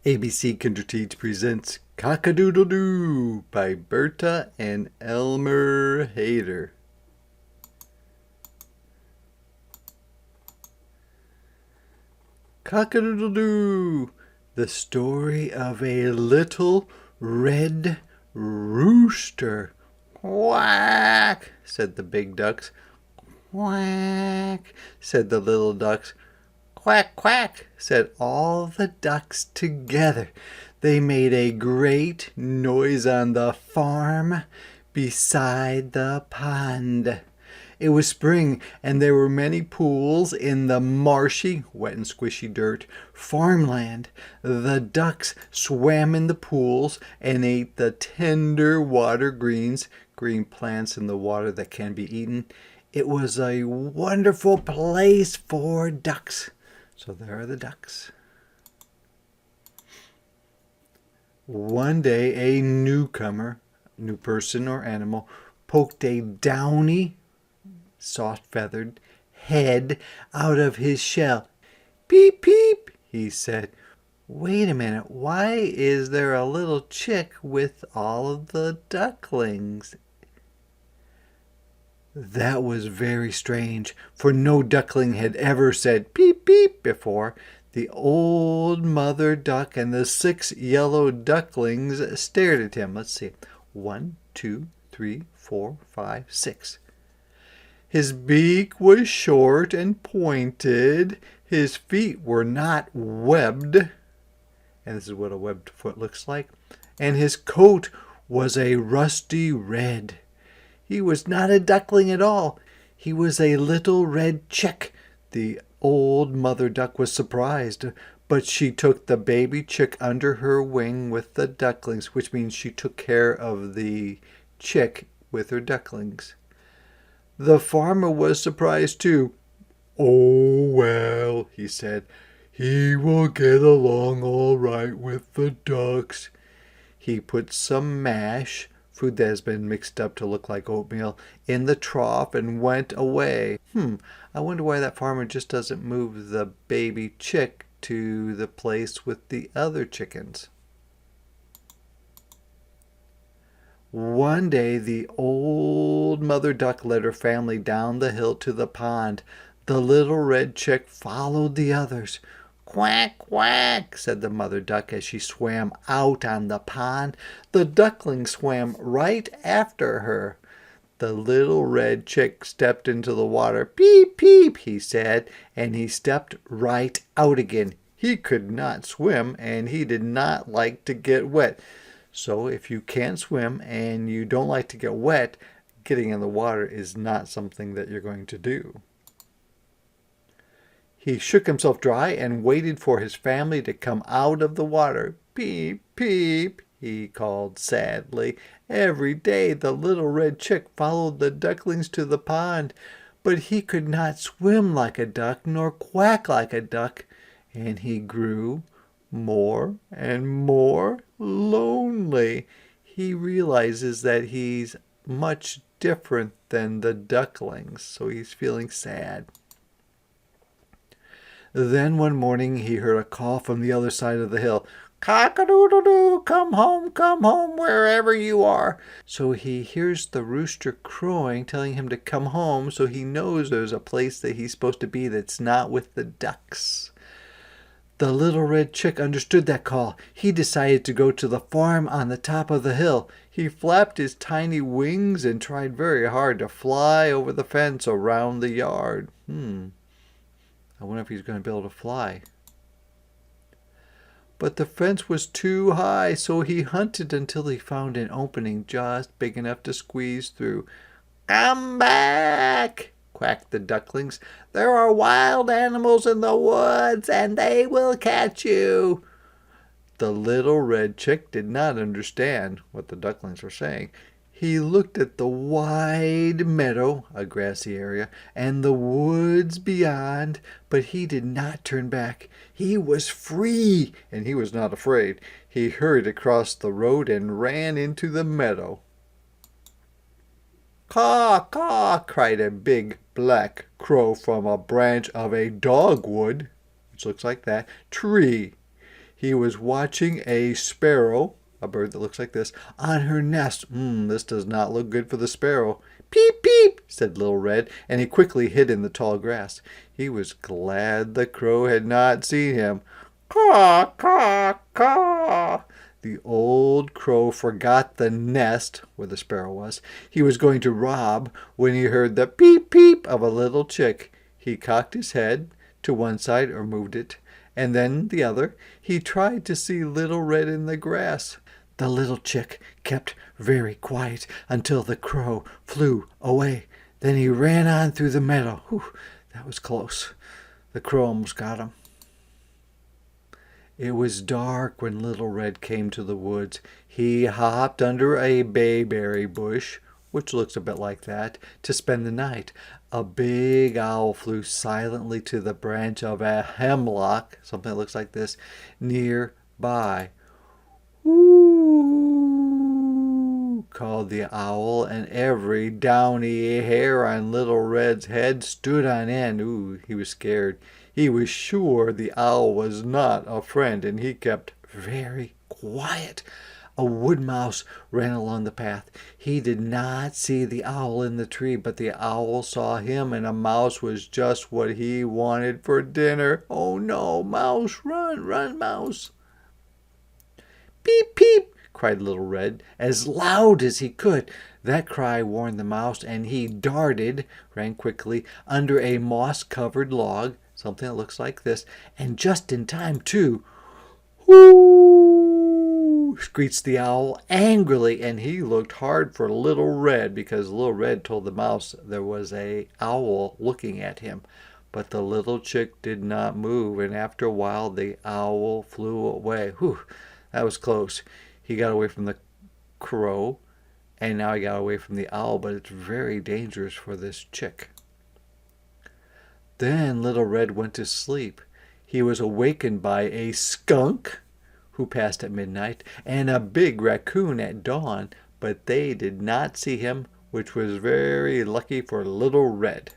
ABC Kinderteach presents Cock-A-Doodle-Doo by Berta and Elmer Hader. Cock-A-Doodle-Doo, the story of a little red rooster. Quack, said the big ducks. Quack, said the little ducks. Quack, quack, said all the ducks together. They made a great noise on the farm beside the pond. It was spring, and there were many pools in the marshy, wet and squishy dirt farmland. The ducks swam in the pools and ate the tender water greens, green plants in the water that can be eaten. It was a wonderful place for ducks. So there are the ducks. One day a newcomer, new person or animal, poked a downy, soft-feathered head out of his shell. Peep, peep, he said. Wait a minute, why is there a little chick with all of the ducklings? That was very strange, for no duckling had ever said peep, peep before. The old mother duck and the 6 yellow ducklings stared at him. Let's see. 1, 2, 3, 4, 5, 6. His beak was short and pointed. His feet were not webbed. And this is what a webbed foot looks like. And his coat was a rusty red. He was not a duckling at all. He was a little red chick. The old mother duck was surprised, but she took the baby chick under her wing with the ducklings, which means she took care of the chick with her ducklings. The farmer was surprised too. "Oh, well," he said, "he will get along all right with the ducks." He put some mash, food that has been mixed up to look like oatmeal, in the trough and went away. I wonder why that farmer just doesn't move the baby chick to the place with the other chickens. One day the old mother duck led her family down the hill to the pond. The little red chick followed the others. Quack, quack, said the mother duck as she swam out on the pond. The duckling swam right after her. The little red chick stepped into the water. Peep, peep, he said, and he stepped right out again. He could not swim, and he did not like to get wet. So if you can't swim and you don't like to get wet, getting in the water is not something that you're going to do. He shook himself dry and waited for his family to come out of the water. Peep, peep, he called sadly. Every day the little red chick followed the ducklings to the pond, but he could not swim like a duck nor quack like a duck, and he grew more and more lonely. He realizes that he's much different than the ducklings, so he's feeling sad. Then one morning he heard a call from the other side of the hill. Cock-a-doodle-doo, come home, wherever you are. So he hears the rooster crowing, telling him to come home, so he knows there's a place that he's supposed to be that's not with the ducks. The little red chick understood that call. He decided to go to the farm on the top of the hill. He flapped his tiny wings and tried very hard to fly over the fence around the yard. I wonder if he's going to be able to fly. But the fence was too high, so he hunted until he found an opening just big enough to squeeze through. Come back, quacked the ducklings. There are wild animals in the woods, and they will catch you. The little red chick did not understand what the ducklings were saying. He looked at the wide meadow, a grassy area, and the woods beyond, but he did not turn back. He was free, and he was not afraid. He hurried across the road and ran into the meadow. Caw, caw, cried a big black crow from a branch of a dogwood, which looks like that, tree. He was watching a sparrow, a bird that looks like this, on her nest. This does not look good for the sparrow. Peep, peep, said Little Red, and he quickly hid in the tall grass. He was glad the crow had not seen him. Caw, caw, caw. The old crow forgot the nest where the sparrow was. He was going to rob when he heard the peep, peep of a little chick. He cocked his head to one side or moved it, and then the other. He tried to see Little Red in the grass. The little chick kept very quiet until the crow flew away. Then he ran on through the meadow. Whew, that was close. The crow almost got him. It was dark when Little Red came to the woods. He hopped under a bayberry bush, which looks a bit like that, to spend the night. A big owl flew silently to the branch of a hemlock, something that looks like this, nearby. "Ooh," called the owl, and every downy hair on Little Red's head stood on end. Ooh, he was scared. He was sure the owl was not a friend, and he kept very quiet. A wood mouse ran along the path. He did not see the owl in the tree, but the owl saw him, and a mouse was just what he wanted for dinner. Oh no, mouse, run, run, mouse. Peep, peep, cried Little Red, as loud as he could. That cry warned the mouse, and he ran quickly, under a moss-covered log, something that looks like this, and just in time, too. "Whoo!" screeched the owl angrily, and he looked hard for Little Red, because Little Red told the mouse there was an owl looking at him. But the little chick did not move, and after a while the owl flew away. Whew, that was close. He got away from the crow, and now he got away from the owl, but it's very dangerous for this chick. Then Little Red went to sleep. He was awakened by a skunk, who passed at midnight, and a big raccoon at dawn, but they did not see him, which was very lucky for Little Red.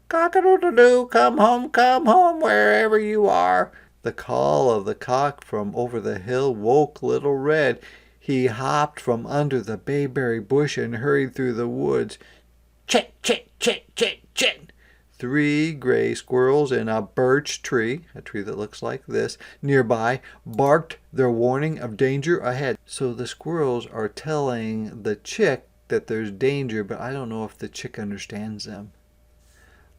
"Cock-A-Doodle-Doo, come home, wherever you are." The call of the cock from over the hill woke Little Red. He hopped from under the bayberry bush and hurried through the woods. Chit, chit, chit, chit, chit. 3 gray squirrels in a birch tree, a tree that looks like this, nearby, barked their warning of danger ahead. So the squirrels are telling the chick that there's danger, but I don't know if the chick understands them.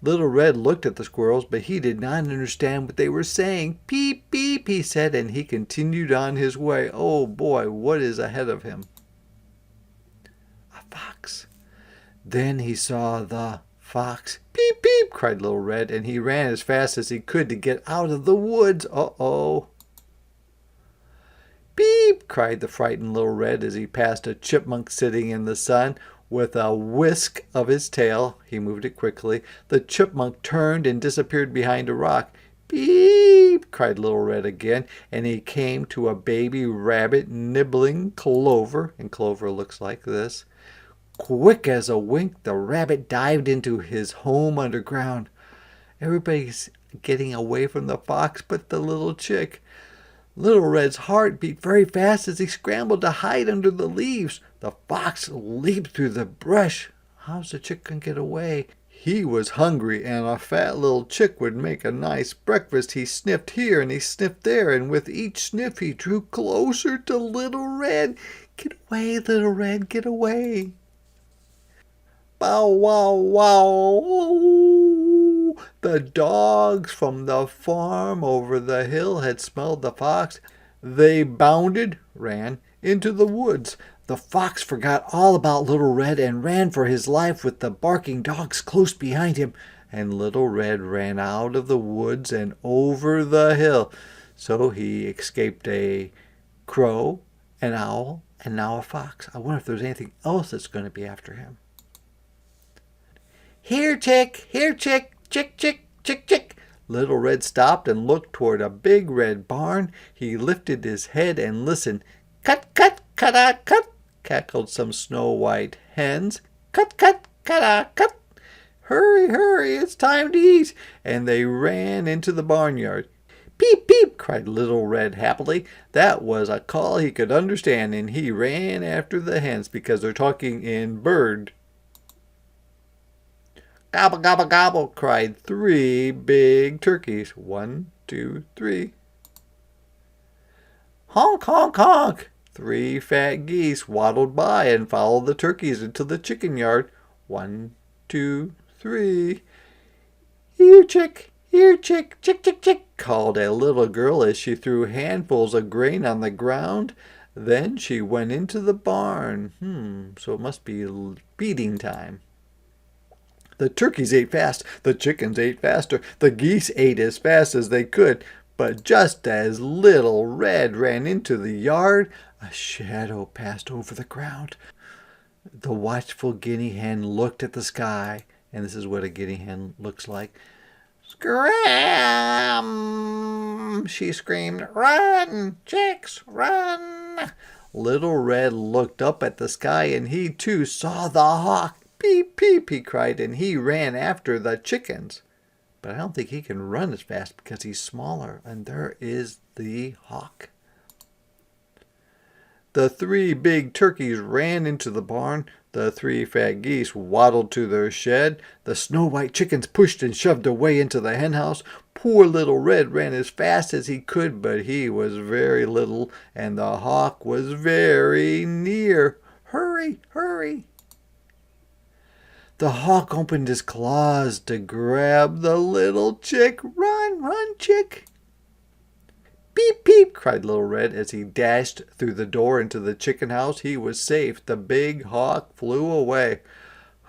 Little Red looked at the squirrels, but he did not understand what they were saying. Peep, peep, he said, and he continued on his way. Oh boy, what is ahead of him? A fox. Then he saw the fox. Peep, peep, cried Little Red, and he ran as fast as he could to get out of the woods. Uh-oh. Peep, cried the frightened Little Red as he passed a chipmunk sitting in the sun. With a whisk of his tail, he moved it quickly. The chipmunk turned and disappeared behind a rock. Peep, cried Little Red again, and he came to a baby rabbit nibbling clover, and clover looks like this. Quick as a wink, the rabbit dived into his home underground. Everybody's getting away from the fox but the little chick. Little Red's heart beat very fast as he scrambled to hide under the leaves. The fox leaped through the brush. How's the chick going to get away? He was hungry, and a fat little chick would make a nice breakfast. He sniffed here and he sniffed there, and with each sniff he drew closer to Little Red. Get away, Little Red, get away. Bow, wow, wow. The dogs from the farm over the hill had smelled the fox. They ran into the woods. The fox forgot all about Little Red and ran for his life with the barking dogs close behind him. And Little Red ran out of the woods and over the hill. So he escaped a crow, an owl, and now a fox. I wonder if there's anything else that's going to be after him. Here, chick, chick, chick, chick, chick. Little Red stopped and looked toward a big red barn. He lifted his head and listened. Cut, cut, cut-a, cut, cackled some snow-white hens. Cut, cut, cut-a, cut. Hurry, hurry, it's time to eat. And they ran into the barnyard. Peep, peep, cried Little Red happily. That was a call he could understand, and he ran after the hens because they're talking in bird. Gobble, gobble, gobble, cried 3 big turkeys. 1, 2, 3. Honk, honk, honk. 3 fat geese waddled by and followed the turkeys into the chicken yard. 1, 2, 3. Here, chick, chick, chick, chick, called a little girl as she threw handfuls of grain on the ground. Then she went into the barn. So it must be feeding time. The turkeys ate fast, the chickens ate faster, the geese ate as fast as they could. But just as Little Red ran into the yard, a shadow passed over the ground. The watchful guinea hen looked at the sky, and this is what a guinea hen looks like. Scram! She screamed. Run, chicks, run! Little Red looked up at the sky, and he too saw the hawk. Peep, peep, he cried, and he ran after the chickens. But I don't think he can run as fast because he's smaller, and there is the hawk. The 3 big turkeys ran into the barn. The 3 fat geese waddled to their shed. The snow-white chickens pushed and shoved away into the henhouse. Poor Little Red ran as fast as he could, but he was very little, and the hawk was very near. Hurry, hurry! The hawk opened his claws to grab the little chick. Run, run, chick! Peep, peep, cried Little Red as he dashed through the door into the chicken house. He was safe. The big hawk flew away.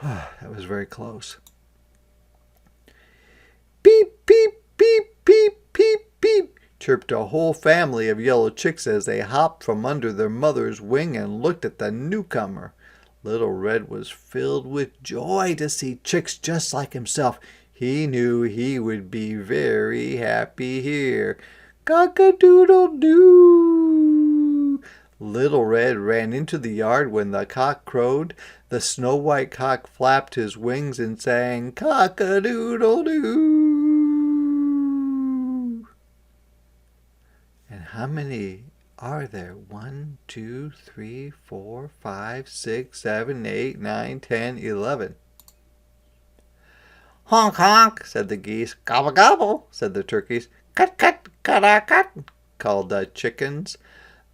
That was very close. Peep, peep, peep, peep, peep, peep, chirped a whole family of yellow chicks as they hopped from under their mother's wing and looked at the newcomer. Little Red was filled with joy to see chicks just like himself. He knew he would be very happy here. Cock-A-Doodle-Doo! Little Red ran into the yard when the cock crowed. The snow-white cock flapped his wings and sang, Cock-A-Doodle-Doo! And how many are there? 1, 2, 3, 4, 5, 6, 7, 8, 9, 10, 11. Honk, honk, said the geese. Gobble, gobble, said the turkeys. Cut, cut, cut, called the chickens.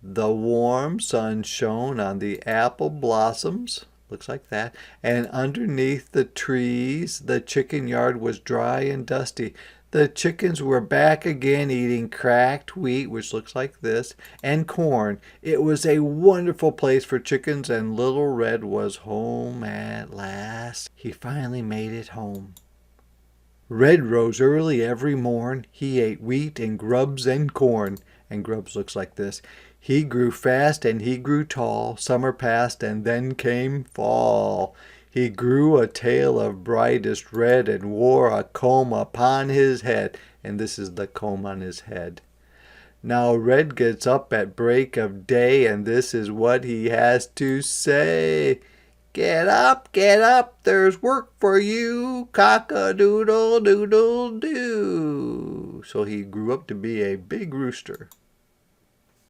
The warm sun shone on the apple blossoms. Looks like that. And underneath the trees, the chicken yard was dry and dusty. The chickens were back again eating cracked wheat, which looks like this, and corn. It was a wonderful place for chickens, and Little Red was home at last. He finally made it home. Red rose early every morn. He ate wheat and grubs and corn. And grubs looks like this. He grew fast and he grew tall. Summer passed and then came fall. He grew a tail of brightest red and wore a comb upon his head. And this is the comb on his head. Now Red gets up at break of day, and this is what he has to say. Get up, there's work for you, cock-a-doodle-doodle-doo. So he grew up to be a big rooster.